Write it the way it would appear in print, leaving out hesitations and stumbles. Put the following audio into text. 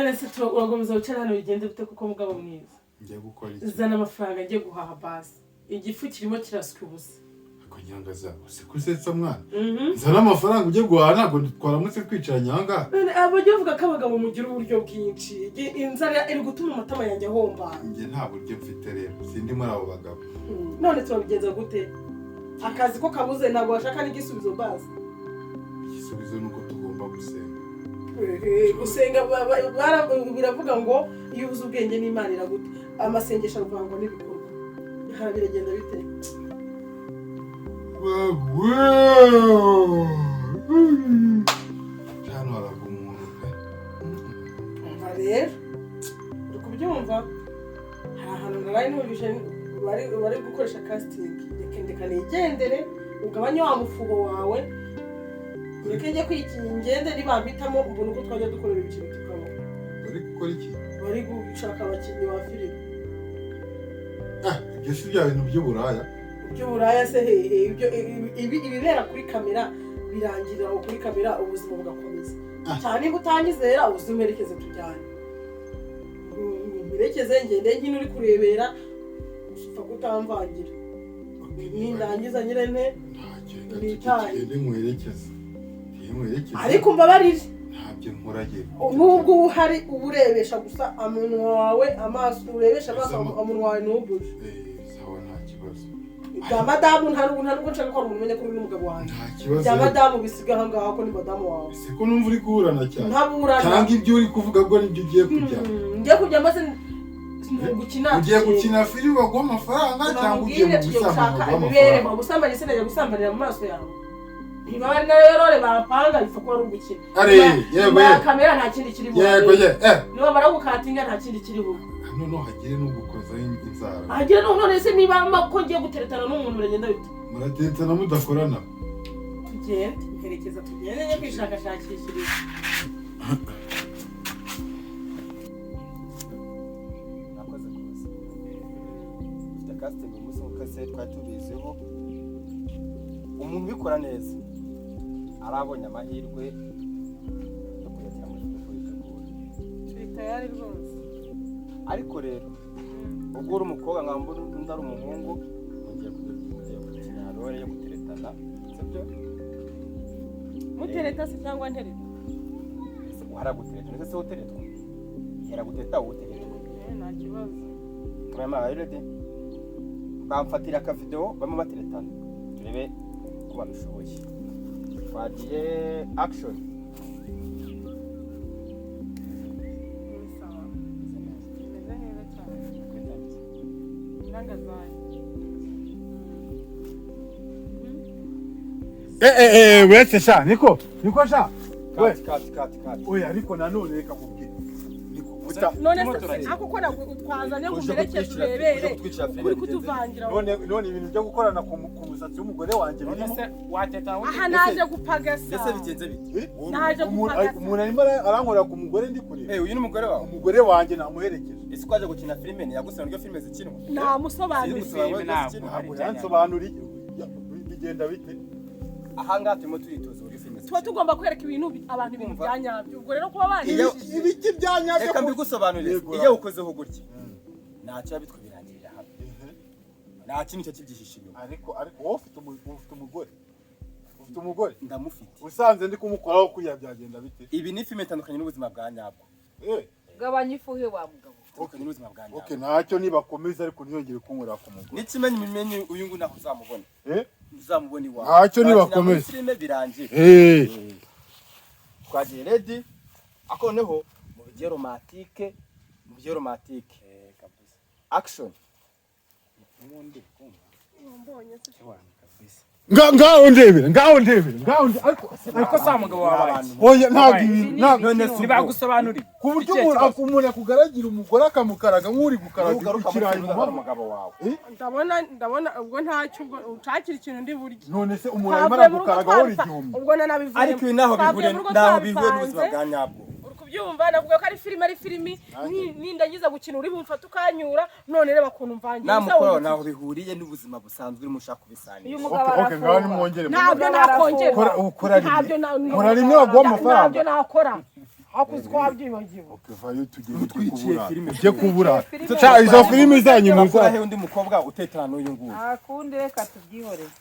none se turagomeza gucara hano bigende bite kuko mugabo mwiza ngiye gukora iki zana amafaranga ngiye guhaha basi igifu kirimo kirasuka ubusa akonyanga zabo se kusetsa mwana zana amafaranga ujye guhaha ntabwo twaramutse twicara nyanga none abajye bavuga ko abagabo mugira uburyo bwinshi inzara iri gutuma amatama yanjye ahomba njye nta buryo mfite rero sindi muri abo bagabo none turabigenza gute akazi ko kabuze ntabwo bashaka n'igisubizo basi igisubizo nuko tugomba gusenga gusenga biravuga ngo iyo ubuze ubwenge n'Imana iraguta amasengesho avangwa n'ibikorwa aha biragenda bite cyane waraga umuntu pe umva rero uri kubyumva hari ahantu naraye nubije bari gukoresha casting reka nigendere ugabanye wa mufubo wawe reka njye kwikingende nibampitamo mbona uko twajya dukorera ibiciro tukabo bari gukora iki bari gushaka abakinnyi ba filime ibyo si bya bintu by'uburaya by'uburaya se hehe ibibera kuri kamera birangirira kuri kamera ubuzima bugakomeza cyane niba utanyizera uzimerekeze tujyane merekeze ngende nkino uri kurebera upfa kutamvangira nindangiza nyirene nitaye ariko mbabarire ntabyo nkurage nubwo uhari uburebesha gusa amunwa wawe amaso urebesha amaso amunwa wawe n'ubuje sawa nta kibazo bya madamu ntabwo nshaka ko umuntu umenya ko uri n'umugabo wanjye nta kibazo bya madamu bisiga aha ngaha ko ni madamu wawe siko numva uri kuburana cyane ntaburana cyangwa ibyo uri kuvuga ngo nibyo ugiye kujya ngiye kujya maze ugiye gukina filime baguha amafaranga cyangwa ugiye mu busambanyi ubusambanyi se najya gusambanira mu maso yawe niba bari nayo rore bapanga ifa ko ari ugukina yego kamera nta kindi kiri buze yego niba baragukatinga nta kindi kiri buze none hagire no gukoza inzara hagire none se niba ko ngiye guteretana n'umuntu uragenda bite muratetana mudakorana tugende herekeza tugende njye kwishakashakishiriza casting umunsi ukase twatubizeho umuntu ubikora neza arabonye amahirwe yo kuyatira muri tayari rwose ariko rero ubwo uri umukobwa nkamba undi ari umuhungu mugiye gukina role yo guteretana sibyo mutereta se cyangwa ntereta waragutereta ndetse se uteretwa yaraguteta uteretwa nta kibazo mama ready bamfatira aka video bamwe bateretana turebe ko babishoboye twagiye action wese sha niko sha cut oya ariko nanone reka kubwira none se ako ko twazanye kumerekeza urebere uri kutuvangira none ibintu byo gukorana ku musatsi w'umugore wanjye birimo aha naje gupagasa ese bigenze bite naje gupagasa umuntu arimo arankora ku mugore ndi kure uyu ni umugore wawe umugore wanjye namuherekeje ese kwaje gukina filime ni yagusobanurira filime zikinwa namusobanuriye ntabwo yansobanuriye bigenda bite aha ngaha turimo turitoza uburyo filime tuba tugomba kwereka ibintu abantu ibintu byanyabyo ubwo rero kuba bandi ibiki byanyabyo reka mbigusobanurire iyo ukozeho gutya ntacyo bitwe birangirira hamwe nta kintu cyo kibyihishe inyuma ariko wowe ufite umugore ndamufite usanze ndi kumukoraho kuriya byagenda bite ibi ni filime itandukanye n'ubuzima bwa nyabwo gabanya ifuhe wa mugabo itandukanye n'ubuzima bwa nyabwo okay ntacyo nibakomeza ariko ntiyongere kunkorera ku mugore n'ikimenyi imimenyi uyu nguyu naho uzamubona uzamubona iwawe ntacyo nibakomeza filime birangiye twagiye ready akoneho mu bigiye romantike kabisa action n'undi kumva mbonye se kabisa ngaho ndebera ariko sa mugabo wawe oya ntabwo nibagusobanurira ku buryo umuntu akugaragira umugore akamukaraga nk'uri gukaraga ikirayi mu mugabo wawe ndabona ubwo ntacyo ucakira ikintu ndi buryo none se umuntu arimo aragukaraga wowe igihumbi ubwo nanabivuye ariko naho bihure n'ubuzima bwa nyabwo byumva navuga ko ari filimi nindagiza gukina uri bumfata ukanyura none reba kuntu mvangiza namukora naho bihuriye n'ubuzima busanzwe uri mushaka kubisanira okay ngaho nimwongere ntabyo nakongera ukora rimwe waguha amafaranga ntabyo nakora hakuzi ko wabyibagiwe ukivayo tugiye Utwiciye kubura filime. ujye kubura Filime. Cya, izo filime zanyu Muzahe muza undi mukobwa utetana n'uyu nguyu. akundi reka tubyihoreze